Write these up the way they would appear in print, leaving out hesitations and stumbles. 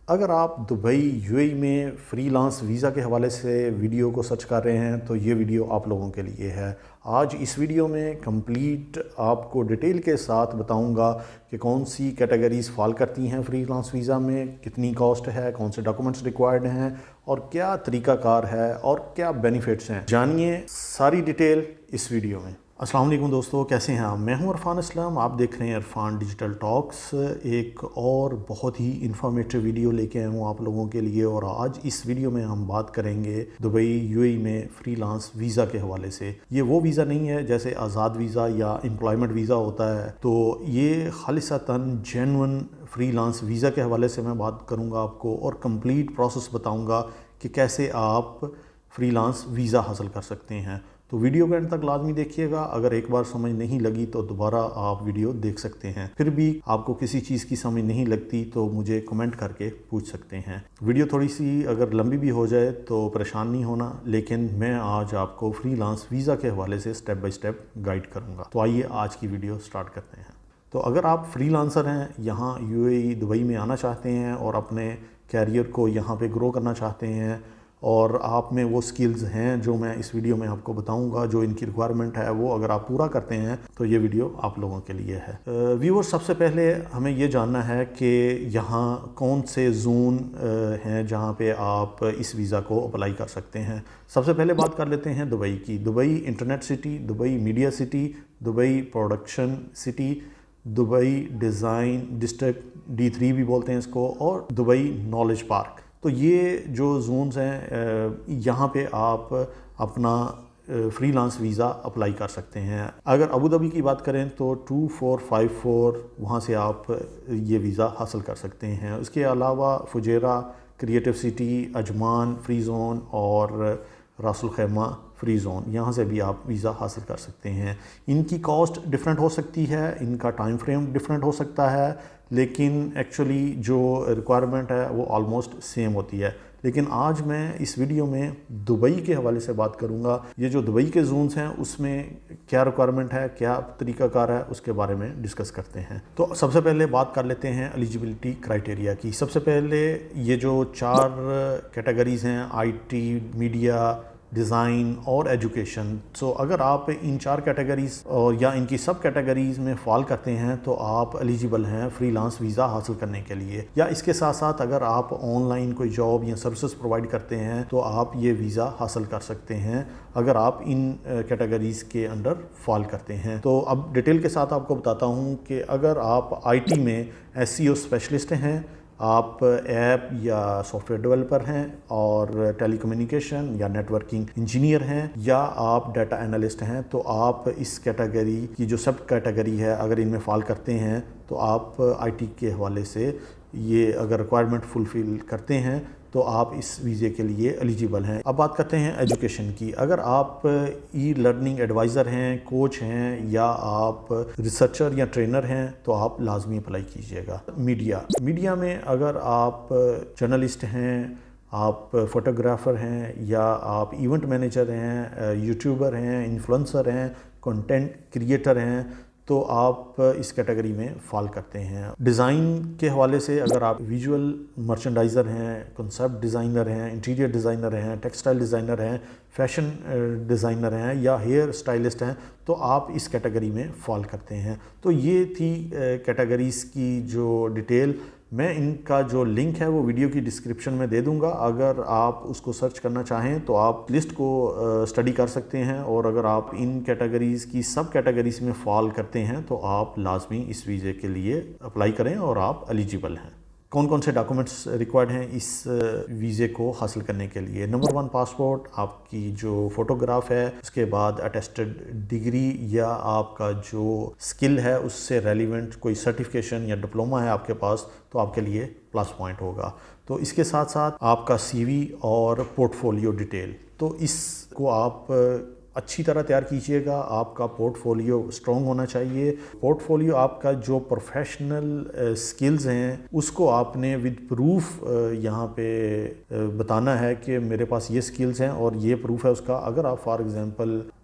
اگر آپ Dubai UAE میں فری لانس ویزا کے حوالے سے ویڈیو کو سرچ کر رہے ہیں تو یہ ویڈیو آپ لوگوں کے لیے ہے۔ آج اس ویڈیو میں کمپلیٹ آپ کو ڈیٹیل کے ساتھ بتاؤں گا کہ کون سی کیٹیگریز فال کرتی ہیں فری لانس ویزا میں، کتنی کاسٹ ہے، کون سے ڈاکومنٹس ریکوائرڈ ہیں اور کیا طریقہ کار ہے اور کیا بینیفٹس ہیں۔ جانیے ساری ڈیٹیل اس ویڈیو میں۔ السلام علیکم دوستو، کیسے ہیں آپ؟ میں ہوں عرفان اسلم، آپ دیکھ رہے ہیں عرفان ڈیجیٹل ٹاکس۔ ایک اور بہت ہی انفارمیٹیو ویڈیو لے کے آیا ہوں آپ لوگوں کے لیے، اور آج اس ویڈیو میں ہم بات کریں گے دبئی UAE میں فری لانس ویزا کے حوالے سے۔ یہ وہ ویزا نہیں ہے جیسے آزاد ویزا یا امپلائمنٹ ویزا ہوتا ہے، تو یہ خالصتاً جینون فری لانس ویزا کے حوالے سے میں بات کروں گا آپ کو، اور کمپلیٹ پروسیس بتاؤں گا کہ کیسے آپ فری لانس ویزا حاصل کر سکتے ہیں۔ تو ویڈیو کے اینڈ تک لازمی دیکھیے گا، اگر ایک بار سمجھ نہیں لگی تو دوبارہ آپ ویڈیو دیکھ سکتے ہیں۔ پھر بھی آپ کو کسی چیز کی سمجھ نہیں لگتی تو مجھے کمنٹ کر کے پوچھ سکتے ہیں۔ ویڈیو تھوڑی سی اگر لمبی بھی ہو جائے تو پریشان نہیں ہونا، لیکن میں آج آپ کو فری لانس ویزا کے حوالے سے سٹیپ بائی سٹیپ گائیڈ کروں گا۔ تو آئیے آج کی ویڈیو سٹارٹ کرتے ہیں۔ تو اگر آپ فری لانسر ہیں، یہاں UAE دبئی میں آنا چاہتے ہیں اور اپنے کیریئر کو یہاں پہ گرو کرنا چاہتے ہیں، اور آپ میں وہ سکلز ہیں جو میں اس ویڈیو میں آپ کو بتاؤں گا، جو ان کی ریکوائرمنٹ ہے، وہ اگر آپ پورا کرتے ہیں تو یہ ویڈیو آپ لوگوں کے لیے ہے۔ ویور، سب سے پہلے ہمیں یہ جاننا ہے کہ یہاں کون سے زون ہیں جہاں پہ آپ اس ویزا کو اپلائی کر سکتے ہیں۔ سب سے پہلے بات کر لیتے ہیں دبئی کی۔ Dubai internet city, Dubai media city, Dubai production city, Dubai design district D3 بھی بولتے ہیں اس کو، اور دبئی نالج پارک۔ تو یہ جو زونز ہیں یہاں پہ آپ اپنا فری لانس ویزا اپلائی کر سکتے ہیں۔ اگر ابوظہبی کی بات کریں تو 2454 وہاں سے آپ یہ ویزا حاصل کر سکتے ہیں۔ اس کے علاوہ Fujairah, creative city, عجمان free zone اور راس الخیمہ فری زون، یہاں سے بھی آپ ویزا حاصل کر سکتے ہیں۔ ان کی کاسٹ ڈفرینٹ ہو سکتی ہے، ان کا ٹائم فریم ڈفرینٹ ہو سکتا ہے، لیکن ایکچولی جو ریکوائرمنٹ ہے وہ آلموسٹ سیم ہوتی ہے۔ لیکن آج میں اس ویڈیو میں دبئی کے حوالے سے بات کروں گا۔ یہ جو دبئی کے زونز ہیں اس میں کیا ریکوائرمنٹ ہے، کیا طریقہ کار ہے، اس کے بارے میں ڈسکس کرتے ہیں۔ تو سب سے پہلے بات کر لیتے ہیں ایلیجیبلٹی کرائٹیریا کی۔ سب سے پہلے یہ جو 4 کیٹیگریز ہیں، IT، میڈیا، ڈیزائن اور ایجوکیشن، سو اگر آپ ان 4 کیٹیگریز اور یا ان کی سب کیٹیگریز میں فال کرتے ہیں تو آپ ایلیجیبل ہیں فری لانس ویزا حاصل کرنے کے لیے۔ یا اس کے ساتھ ساتھ اگر آپ آن لائن کوئی جاب یا سروسز پرووائڈ کرتے ہیں تو آپ یہ ویزا حاصل کر سکتے ہیں اگر آپ ان کیٹیگریز کے انڈر فال کرتے ہیں۔ تو اب ڈیٹیل کے ساتھ آپ کو بتاتا ہوں کہ اگر آپ IT میں SEO اسپیشلسٹ ہیں، آپ ایپ یا سافٹ ویئر ڈیولپر ہیں اور ٹیلی کمیونیکیشن یا نیٹ ورکنگ انجینئر ہیں، یا آپ ڈیٹا انالسٹ ہیں، تو آپ اس کیٹیگری کی جو سب کیٹیگری ہے اگر ان میں فال کرتے ہیں تو آپ IT کے حوالے سے یہ اگر ریکوائرمنٹ فلفل کرتے ہیں تو آپ اس ویزے کے لیے ایلیجیبل ہیں۔ اب بات کرتے ہیں ایجوکیشن کی۔ اگر آپ ای لرننگ ایڈوائزر ہیں، کوچ ہیں، یا آپ ریسرچر یا ٹرینر ہیں تو آپ لازمی اپلائی کیجیے گا۔ میڈیا میں اگر آپ جرنلسٹ ہیں، آپ فوٹوگرافر ہیں، یا آپ ایونٹ مینیجر ہیں، یوٹیوبر ہیں، انفلوئنسر ہیں، کنٹینٹ کریٹر ہیں، تو آپ اس کیٹیگری میں فال کرتے ہیں۔ ڈیزائن کے حوالے سے اگر آپ ویژول مرچنڈائزر ہیں، کنسیپٹ ڈیزائنر ہیں، انٹیریئر ڈیزائنر ہیں، ٹیکسٹائل ڈیزائنر ہیں، فیشن ڈیزائنر ہیں، یا ہیئر اسٹائلسٹ ہیں، تو آپ اس کیٹیگری میں فال کرتے ہیں۔ تو یہ تھی کیٹیگریز کی جو ڈیٹیل۔ میں ان کا جو لنک ہے وہ ویڈیو کی ڈسکرپشن میں دے دوں گا، اگر آپ اس کو سرچ کرنا چاہیں تو آپ لسٹ کو اسٹڈی کر سکتے ہیں، اور اگر آپ ان کیٹیگریز کی سب کیٹیگریز میں فال کرتے ہیں تو آپ لازمی اس ویزے کے لیے اپلائی کریں اور آپ ایلیجیبل ہیں۔ کون کون سے ڈاکومنٹس ریکوائرڈ ہیں اس ویزے کو حاصل کرنے کے لیے؟ نمبر 1 پاسپورٹ، آپ کی جو فوٹوگراف ہے، اس کے بعد اٹیسٹڈ ڈگری یا آپ کا جو سکل ہے اس سے ریلیونٹ کوئی سرٹیفکیشن یا ڈپلومہ ہے آپ کے پاس تو آپ کے لیے پلس پوائنٹ ہوگا۔ تو اس کے ساتھ ساتھ آپ کا CV اور پورٹ فولیو ڈیٹیل، تو اس کو آپ اچھی طرح تیار کیجیے گا۔ آپ کا پورٹ فولیو اسٹرانگ ہونا چاہیے۔ پورٹ فولیو آپ کا جو پروفیشنل سکلز ہیں اس کو آپ نے ود پروف یہاں پہ بتانا ہے کہ میرے پاس یہ سکلز ہیں اور یہ پروف ہے اس کا۔ اگر آپ فار ایگزامپل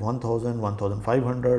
1000, 1500,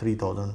3000,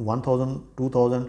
1000, 2000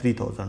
3000।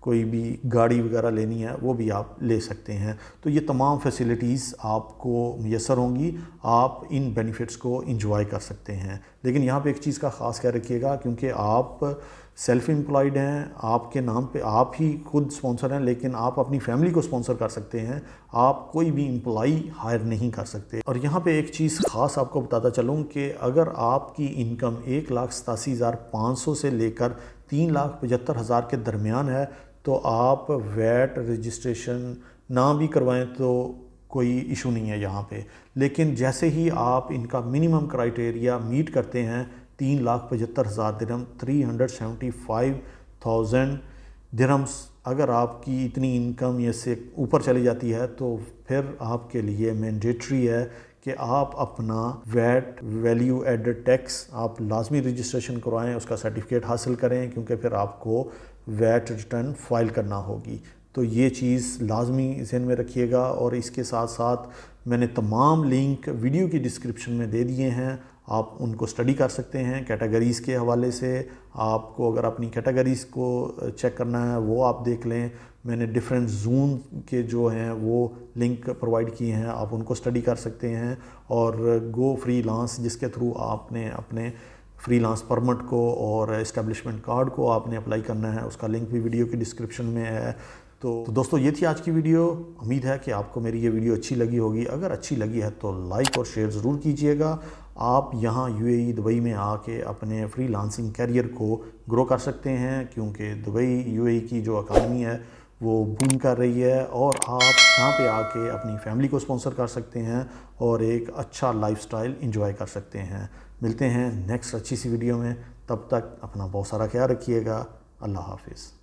کوئی بھی گاڑی وغیرہ لینی ہے وہ بھی آپ لے سکتے ہیں۔ تو یہ تمام فیسلٹیز آپ کو میسر ہوں گی، آپ ان بینیفٹس کو انجوائے کر سکتے ہیں۔ لیکن یہاں پہ ایک چیز کا خاص خیال رکھیے گا، کیونکہ آپ سیلف امپلائڈ ہیں، آپ کے نام پہ آپ ہی خود سپانسر ہیں، لیکن آپ اپنی فیملی کو سپانسر کر سکتے ہیں، آپ کوئی بھی امپلائی ہائر نہیں کر سکتے۔ اور یہاں پہ ایک چیز خاص آپ کو بتاتا چلوں کہ اگر آپ کی انکم 1,87,500 سے لے کر 3,75,000 کے درمیان ہے تو آپ ویٹ رجسٹریشن نہ بھی کروائیں تو کوئی ایشو نہیں ہے یہاں پہ۔ لیکن جیسے ہی آپ ان کا منیمم کرائٹیریا میٹ کرتے ہیں 3,75,000 درہم 375,000 درہمس، اگر آپ کی اتنی انکم یہ سے اوپر چلی جاتی ہے تو پھر آپ کے لیے مینڈیٹری ہے کہ آپ اپنا ویٹ ویلیو ایڈڈ ٹیکس آپ لازمی رجسٹریشن کروائیں، اس کا سرٹیفکیٹ حاصل کریں، کیونکہ پھر آپ کو ویٹ ریٹرن فائل کرنا ہوگی۔ تو یہ چیز لازمی ذہن میں رکھیے گا۔ اور اس کے ساتھ ساتھ میں نے تمام لنک ویڈیو کی ڈسکرپشن میں دے دیے ہیں، آپ ان کو اسٹڈی کر سکتے ہیں کیٹیگریز کے حوالے سے۔ آپ کو اگر اپنی کیٹیگریز کو چیک کرنا ہے وہ آپ دیکھ لیں، میں نے ڈیفرنٹ زون کے جو ہیں وہ لنک پرووائڈ کیے ہیں، آپ ان کو اسٹڈی کر سکتے ہیں۔ اور گو فری لانس جس کے تھرو آپ نے اپنے فری لانس پرمٹ کو اور اسٹیبلشمنٹ کارڈ کو آپ نے اپلائی کرنا ہے، اس کا لنک بھی ویڈیو کی ڈسکرپشن میں ہے۔ تو دوستو یہ تھی آج کی ویڈیو، امید ہے کہ آپ کو میری یہ ویڈیو اچھی لگی ہوگی۔ اگر اچھی لگی ہے تو لائک اور شیئر ضرور کیجئے گا۔ آپ یہاں UAE دبئی میں آ کے اپنے فری لانسنگ کیریئر کو گرو کر سکتے ہیں، کیونکہ دبئی UAE کی جو اکانومی ہے وہ بوم کر رہی ہے، اور آپ یہاں پہ آ کے اپنی فیملی کو سپانسر کر سکتے ہیں اور ایک اچھا لائف سٹائل انجوائے کر سکتے ہیں۔ ملتے ہیں نیکسٹ اچھی سی ویڈیو میں، تب تک اپنا بہت سارا خیال رکھیے گا۔ اللہ حافظ۔